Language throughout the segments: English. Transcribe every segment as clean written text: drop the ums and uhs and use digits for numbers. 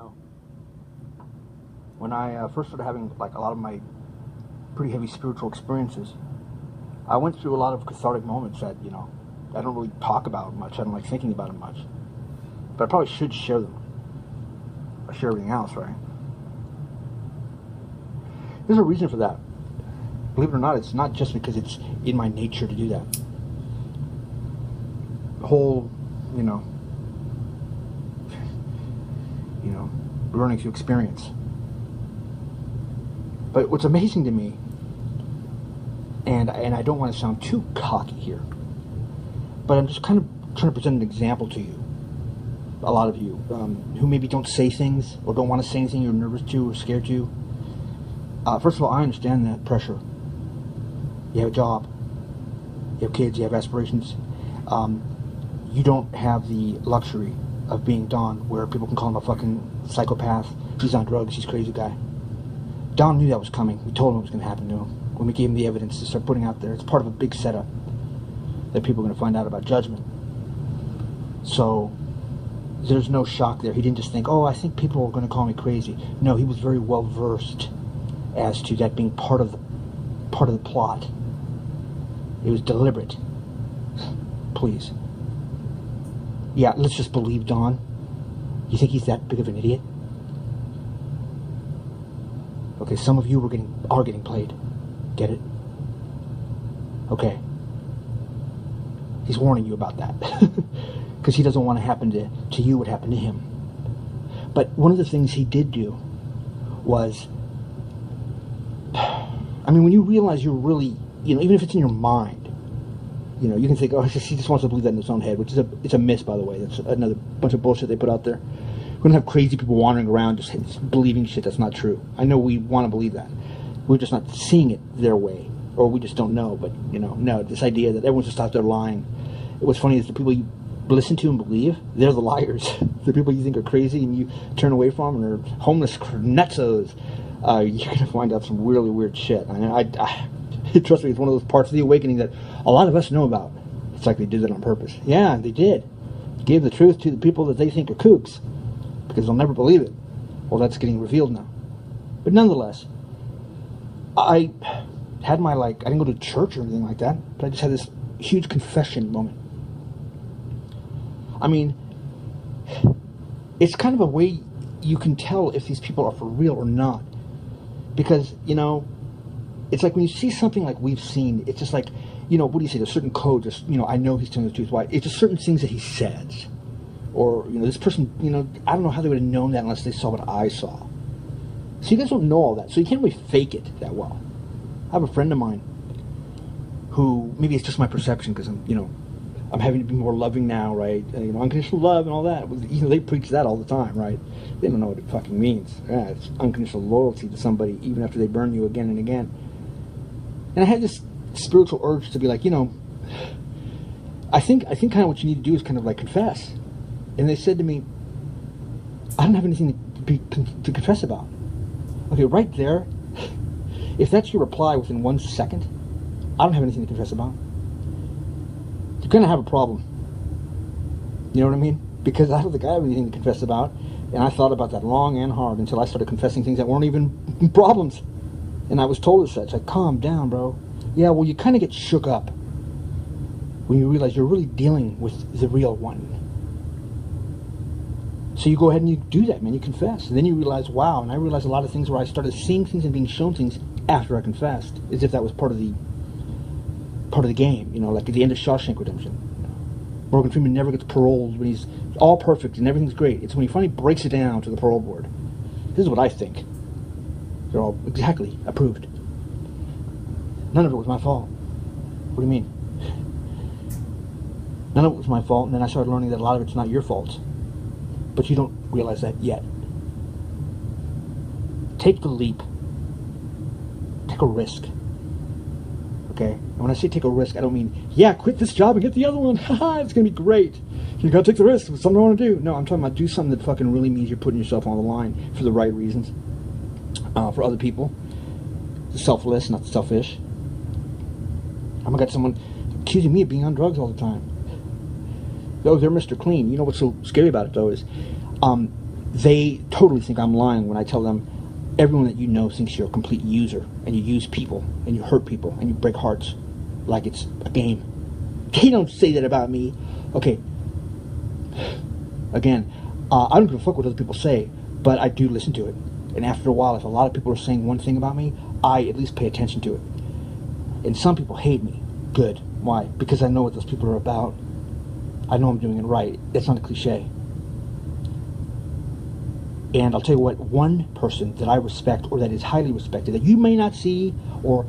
know. When I first started having like a lot of my pretty heavy spiritual experiences, I went through a lot of cathartic moments that, you know, I don't really talk about much. I don't like thinking about it much. But I probably should share them. I share everything else, right? There's a reason for that. Believe it or not, it's not just because it's in my nature to do that. The whole, learning through experience. But what's amazing to me, and I don't want to sound too cocky here, but I'm just kind of trying to present an example to you, a lot of you, who maybe don't say things, or don't want to say anything you're nervous to, or scared to. First of all, I understand that pressure. You have a job, you have kids, you have aspirations. You don't have the luxury of being Don, where people can call him a fucking psychopath, he's on drugs, he's a crazy guy. Don knew that was coming. We told him it was going to happen to him. When we gave him the evidence to start putting out there, it's part of a big setup that people are going to find out about Judgment. So there's no shock there. He didn't just think, oh, I think people are going to call me crazy. No, he was very well versed as to that being part of the plot. It was deliberate. Please. Yeah, let's just believe Don. You think he's that big of an idiot? Okay, some of you are getting played. Get it? Okay. He's warning you about that. Because he doesn't want to happen to you what happened to him. But one of the things he did do was, I mean, when you realize you're really, even if it's in your mind, you can think, oh, he just wants to believe that in his own head, which is it's a miss, by the way. That's another bunch of bullshit they put out there. We don't have crazy people wandering around just believing shit that's not true. I know we want to believe that. We're just not seeing it their way, or we just don't know. But, no, this idea that everyone's just out there lying. What's funny is the people you listen to and believe, they're the liars. The people you think are crazy and you turn away from and are homeless nutzos. You're going to find out some really weird shit. I trust me, it's one of those parts of the awakening that a lot of us know about. It's like they did that on purpose. Yeah, they did. Gave the truth to the people that they think are kooks, because they'll never believe it. Well, that's getting revealed now. But nonetheless, I had my, I didn't go to church or anything like that, but I just had this huge confession moment. I mean, it's kind of a way you can tell if these people are for real or not. Because, it's like when you see something like we've seen, it's just like, what do you say, there's certain codes, I know he's telling the truth. Why? It's just certain things that he says. Or, this person, I don't know how they would have known that unless they saw what I saw. So you guys don't know all that. So you can't really fake it that well. I have a friend of mine who, maybe it's just my perception because I'm having to be more loving now, right? Unconditional love and all that. They preach that all the time, right? They don't know what it fucking means. Yeah, it's unconditional loyalty to somebody even after they burn you again and again. And I had this spiritual urge to be like, I think kind of what you need to do is kind of confess. And they said to me, I don't have anything to confess about. Okay, right there, if that's your reply within 1 second, I don't have anything to confess about. You're going to have a problem. You know what I mean? Because I don't think I have anything to confess about. And I thought about that long and hard until I started confessing things that weren't even problems. And I was told as such, calm down, bro. Yeah, well, you kind of get shook up when you realize you're really dealing with the real one. So you go ahead and you do that, man. You confess. And then you realize, wow. And I realized a lot of things where I started seeing things and being shown things after I confessed, as if that was part of the game, like at the end of Shawshank Redemption. Morgan Freeman never gets paroled when he's all perfect and everything's great. It's when he finally breaks it down to the parole board. This is what I think. They're all exactly approved. None of it was my fault. What do you mean? None of it was my fault, and then I started learning that a lot of it's not your fault. But you don't realize that yet. Take the leap. Take a risk. Okay? And when I say take a risk, I don't mean, yeah, quit this job and get the other one. Haha, it's going to be great. You got to take the risk. It's something I want to do. No, I'm talking about do something that fucking really means you're putting yourself on the line for the right reasons. For other people. Selfless, not selfish. I got someone accusing me of being on drugs all the time. Oh, they're Mr. Clean. You know what's so scary about it, though, is they totally think I'm lying when I tell them everyone that you know thinks you're a complete user, and you use people, and you hurt people, and you break hearts like it's a game. They don't say that about me. Okay, again, I don't give a fuck what other people say, but I do listen to it. And after a while, if a lot of people are saying one thing about me, I at least pay attention to it. And some people hate me. Good. Why? Because I know what those people are about. I know I'm doing it right. That's not a cliche. And I'll tell you what, one person that I respect, or that is highly respected, that you may not see, or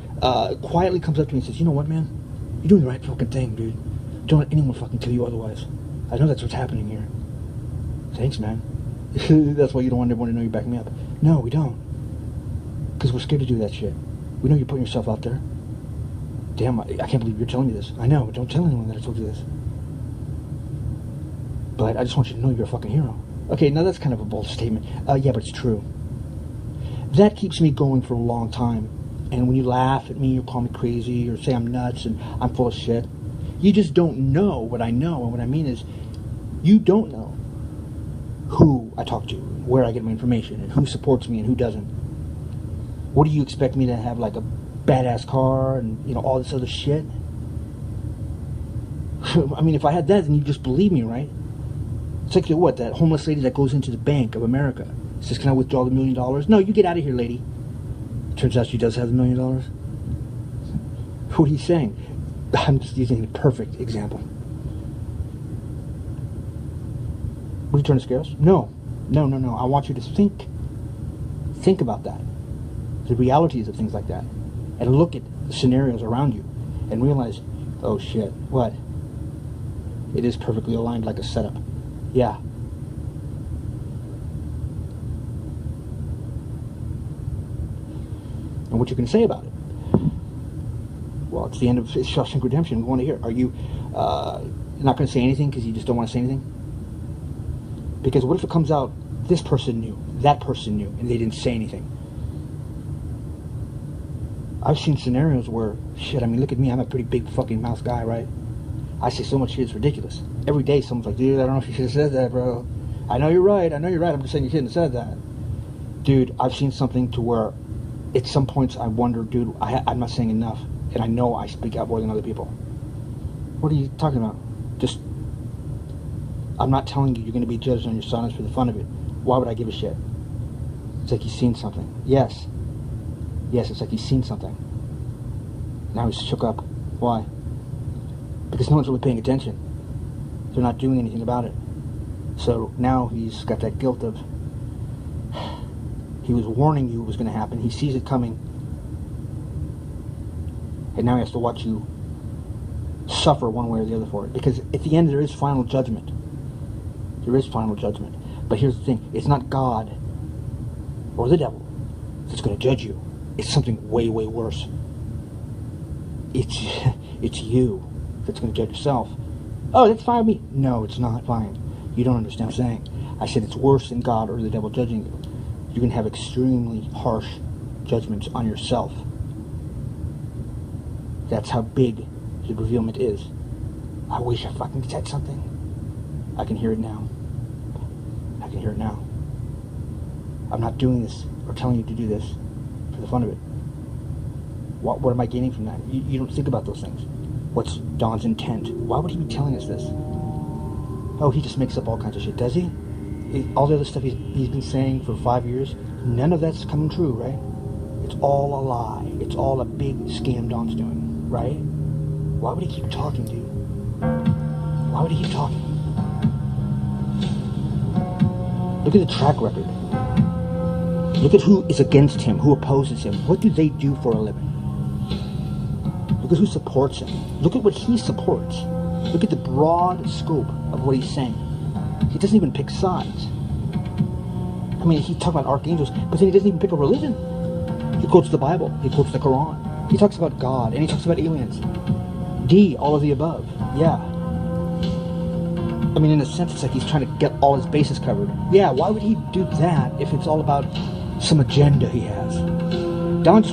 quietly comes up to me and says, you know what, man? You're doing the right fucking thing, dude. Don't let anyone fucking tell you otherwise. I know that's what's happening here. Thanks, man. That's why you don't want everyone to know you're backing me up. No, we don't. Because we're scared to do that shit. We know you're putting yourself out there. Damn, I can't believe you're telling me this. I know, don't tell anyone that I told you this. But I just want you to know you're a fucking hero. Okay, now that's kind of a bold statement. Yeah, but it's true. That keeps me going for a long time. And when you laugh at me or call me crazy or say I'm nuts and I'm full of shit, you just don't know what I know. And what I mean is, you don't know who I talk to, where I get my information, and who supports me and who doesn't. What do you expect me to have, like a badass car and, you know, all this other shit? I mean, if I had that, then you'd just believe me, right? It's like, what, that homeless lady that goes into the Bank of America says, can I withdraw the $1 million? No, you get out of here, lady. Turns out she does have the $1 million. What are you saying? I'm just using a perfect example. What are you trying to scare us? No. I want you to think about that. The realities of things like that. And look at the scenarios around you and realize, oh shit, what? It is perfectly aligned like a setup. Yeah. And what you can say about it? Well, it's the end of Shawshank Redemption. We want to hear. Are you not going to say anything because you just don't want to say anything? Because what if it comes out, this person knew, that person knew, and they didn't say anything? I've seen scenarios where, shit, I mean, look at me, I'm a pretty big fucking mouth guy, right? I say so much shit, it's ridiculous. Every day someone's like, dude, I don't know if you should have said that, bro. I know you're right, I'm just saying you shouldn't have said that. Dude, I've seen something to where, at some points I wonder, dude, I'm not saying enough, and I know I speak out more than other people. What are you talking about? Just, I'm not telling you you're going to be judged on your silence for the fun of it. Why would I give a shit? It's like he's seen something. Yes, it's like he's seen something. Now he's shook up. Why? Because no one's really paying attention. They're not doing anything about it. So now he's got that guilt of, he was warning you it was going to happen. He sees it coming. And now he has to watch you suffer one way or the other for it. Because at the end there is final judgment. There is final judgment. But here's the thing. It's not God or the devil that's going to judge you. It's something way, way worse. It's you that's going to judge yourself. Oh, that's fine with me. No, it's not fine. You don't understand what I'm saying. I said it's worse than God or the devil judging you. You can have extremely harsh judgments on yourself. That's how big the revealment is. I wish I fucking said something. I can hear it now. I can hear it now. I'm not doing this or telling you to do this for the fun of it. What am I gaining from that? You don't think about those things. What's Don's intent? Why would he be telling us this? Oh, he just makes up all kinds of shit, does he? All the other stuff he's been saying for 5 years, none of that's coming true, right? It's all a lie. It's all a big scam Don's doing, right? Why would he keep talking to you? Why would he keep talking? Look at the track record. Look at who is against him, who opposes him. What do they do for a living? Look at who supports him. Look at what he supports. Look at the broad scope of what he's saying. He doesn't even pick sides. I mean, he's talking about archangels, but then he doesn't even pick a religion. He quotes the Bible. He quotes the Quran. He talks about God, and he talks about aliens. D, all of the above. Yeah. I mean, in a sense, it's like he's trying to get all his bases covered. Yeah, why would he do that if it's all about some agenda he has? Don